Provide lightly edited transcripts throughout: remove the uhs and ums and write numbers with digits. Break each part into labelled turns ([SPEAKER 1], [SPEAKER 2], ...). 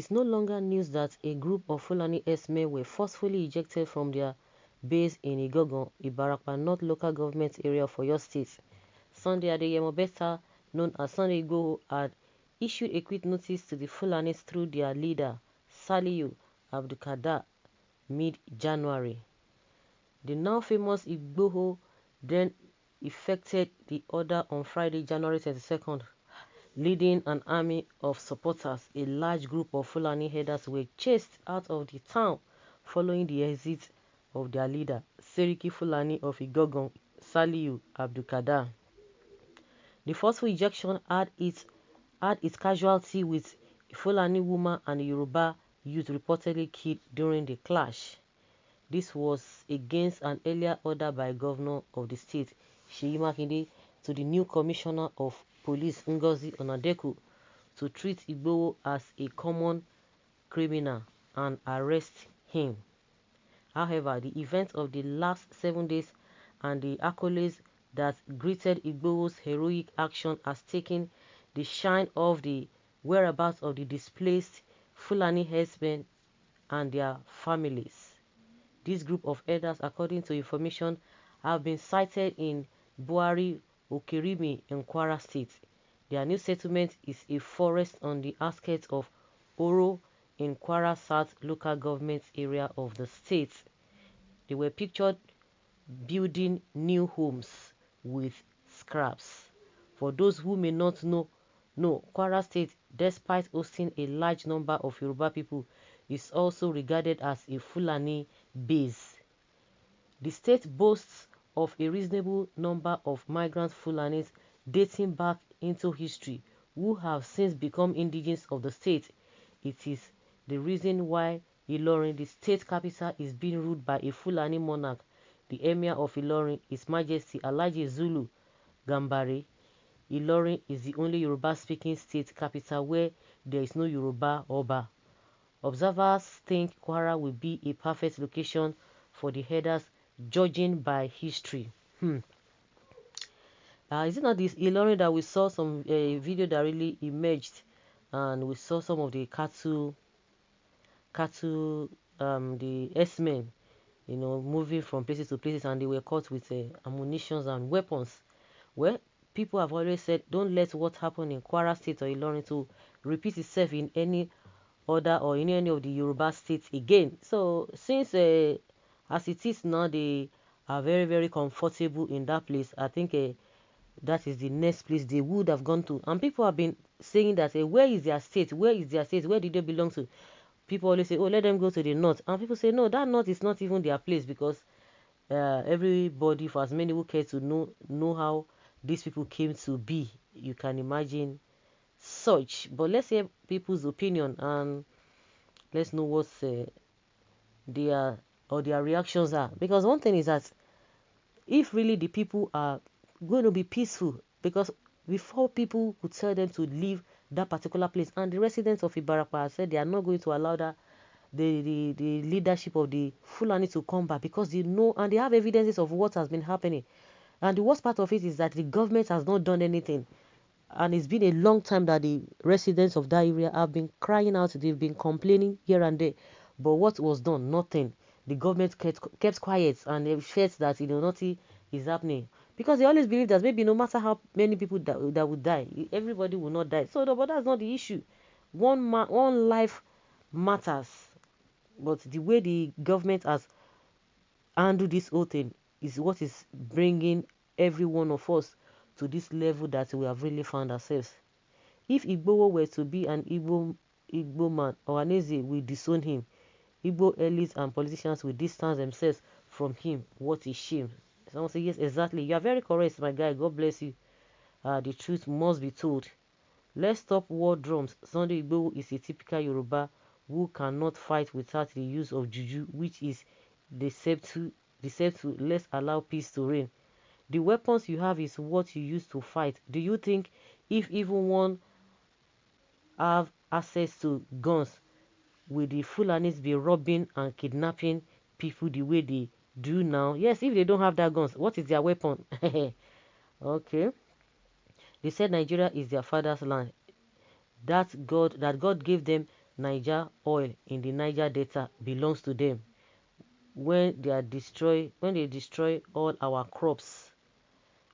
[SPEAKER 1] is no longer news that a group of Fulani Herdsmen were forcefully ejected from their base in Igogon, Ibarapa North local government area of Oyo State. Sunday Adeyemo, better known as Sunday Igboho, had issued a quick notice to the Fulanis through their leader, Saliu Abdulkader, mid-January. The now famous Igboho then effected the order on Friday, January 22nd, leading an army of supporters. A large group of Fulani herders were chased out of the town following the exit of their leader, Seriki Fulani of Igogon, Saliu Abdulkader. The forceful ejection had its casualty, with a Fulani woman and a Yoruba youth reportedly killed during the clash. This was against an earlier order by Governor of the state, Seyi Makinde, to the new Commissioner of Police, Ngozi Onadeku, to treat Igboho as a common criminal and arrest him. However, the events of the last 7 days and the accolades that greeted Igboho's heroic action has taken the shine off the whereabouts of the displaced Fulani herdsmen and their families. This group of elders, according to information, have been sighted in Buari, Okerimi, in Kwara State. Their new settlement is a forest on the outskirts of Oro in Kwara South local government area of the state. They were pictured building new homes with scraps. For those who may not know, Kwara State, despite hosting a large number of Yoruba people, is also regarded as a Fulani base. The state boasts of a reasonable number of migrant Fulanis dating back into history who have since become indigenous of the state. It is the reason why Ilorin, the state capital, is being ruled by a Fulani monarch, the Emir of Ilorin, His Majesty Alhaji Zulu Gambari. Ilorin is the only Yoruba-speaking state capital where there is no Yoruba Oba. Observers think Kwara will be a perfect location for the herders, judging by history. Is it not this Ilorin that we saw some video that really emerged, and we saw some of the cattle, the Herdsmen, moving from places to places, and they were caught with ammunitions and weapons. Well, people have always said, don't let what happened in Kwara State or Ilorin to repeat itself in any other or in any of the Yoruba states again. So since as it is now, they are very, very comfortable in that place, I think that is the next place they would have gone to. And people have been saying that, where is their state? Where is their state? Where did they belong to? People always say, oh, let them go to the north. And people say, no, that north is not even their place, because everybody, for as many who care to know how these people came to be, you can imagine such. But let's hear people's opinion, and let's know what their reactions are. Because one thing is that if really the people are going to be peaceful, because before people could tell them to leave that particular place, and the residents of Ibarapa said they are not going to allow that the leadership of the Fulani to come back, because they know and they have evidences of what has been happening. And the worst part of it is that the government has not done anything. And it's been a long time that the residents of that area have been crying out. They've been complaining here and there. But what was done? Nothing. The government kept quiet, and they felt that nothing is happening. Because they always believe that maybe no matter how many people that would die, everybody will not die. So, but that's not the issue. One life matters. But the way the government has handled this whole thing is what is bringing every one of us to this level that we have really found ourselves. If Igboho were to be an Igbo man, Ohaneze will disown him. Igbo elites and politicians will distance themselves from him. What a shame. Someone say, yes, exactly. You are very correct, my guy. God bless you. The truth must be told. Let's stop war drums. Sunday Igboho is a typical Yoruba who cannot fight without the use of juju, which is deceptive. Let's allow peace to reign. The weapons you have is what you use to fight. Do you think if even one have access to guns, will the Fulanis be robbing and kidnapping people the way they do now? Yes, if they don't have that guns, what is their weapon? Okay. They said Nigeria is their father's land. That God gave them Niger oil in the Niger Delta belongs to them. When they destroy all our crops,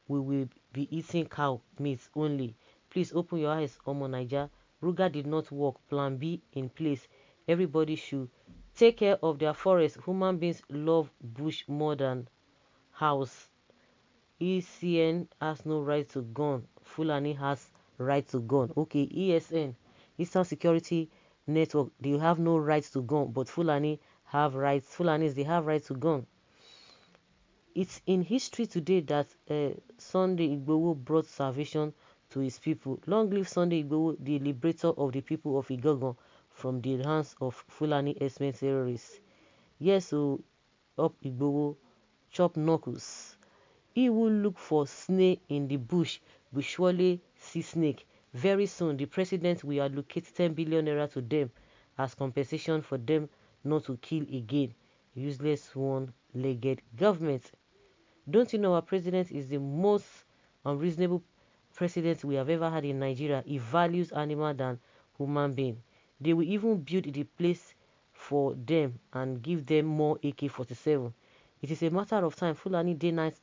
[SPEAKER 1] we will be eating cow meat only. Please open your eyes, Omo Niger. Ruga did not work. Plan B in place. Everybody should take care of their forest. Human beings love bush more than house. ECN has no right to gun. Fulani has right to gun. Okay, ESN, Eastern Security Network, they have no right to gun, but Fulani have rights. Fulanis, they have right to gun. It's in history today that Sunday Igboho brought salvation to his people. Long live Sunday Igboho, the liberator of the people of Igangan from the hands of Fulani Herdsmen terrorists. Yes, so up Igboho, chop knuckles. He will look for snake in the bush will surely see snake. Very soon, the president will allocate 10 billion naira to them as compensation for them not to kill again. Useless one-legged government. Don't you know our president is the most unreasonable president we have ever had in Nigeria? He values animal than human being. They will even build the place for them and give them more AK-47. It is a matter of time. Fulani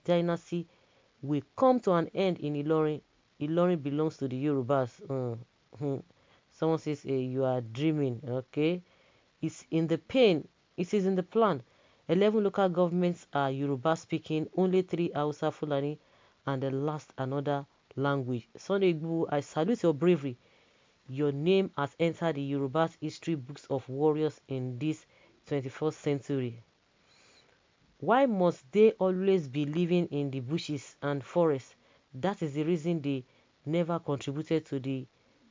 [SPEAKER 1] dynasty will come to an end in Ilorin. Ilorin belongs to the Yorubas. Someone says, you are dreaming. Okay, it's in the pain. It is in the plan. 11 local governments are Yoruba speaking. Only 3 Hausa Fulani, and the last another language. Sunday Igboho, I salute your bravery. Your name has entered the Yoruba's history books of warriors in this 21st century. Why must they always be living in the bushes and forests? That is the reason they never contributed to the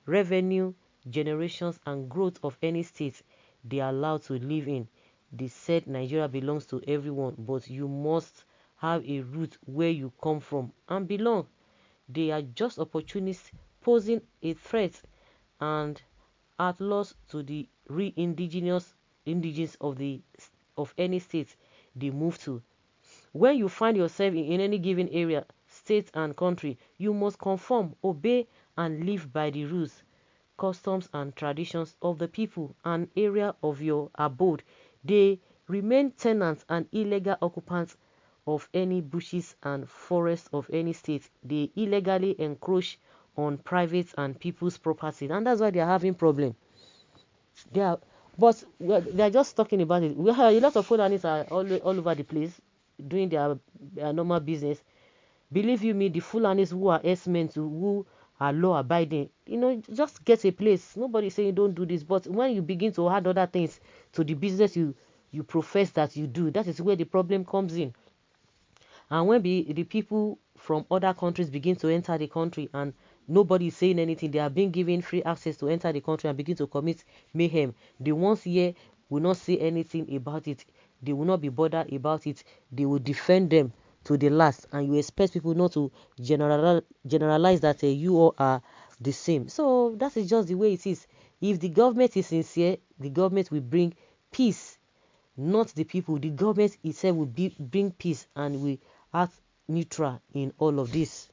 [SPEAKER 1] revenue, generations, and growth of any state they are allowed to live in. They said Nigeria belongs to everyone, but you must have a root where you come from and belong. They are just opportunists posing a threat and at loss to the indigenous of any state they move to. When you find yourself in any given area, state, and country, you must conform, obey, and live by the rules, customs, and traditions of the people and area of your abode. They remain tenants and illegal occupants of any bushes and forests of any state. They illegally encroach on private and people's property, and that's why they are having problem. But they are just talking about it. We have a lot of Fulanis are all over the place doing their normal business. Believe you me, the Fulanis who are herdsmen, who are law abiding, just get a place. Nobody saying don't do this, but when you begin to add other things to the business you profess that you do, that is where the problem comes in. And when the people from other countries begin to enter the country and nobody is saying anything, they are being given free access to enter the country and begin to commit mayhem. The ones here will not say anything about it. They will not be bothered about it. They will defend them to the last. And you expect people not to generalize that you all are the same. So that is just the way it is. If the government is sincere, the government will bring peace, not the people. The government itself will bring peace and will act neutral in all of this.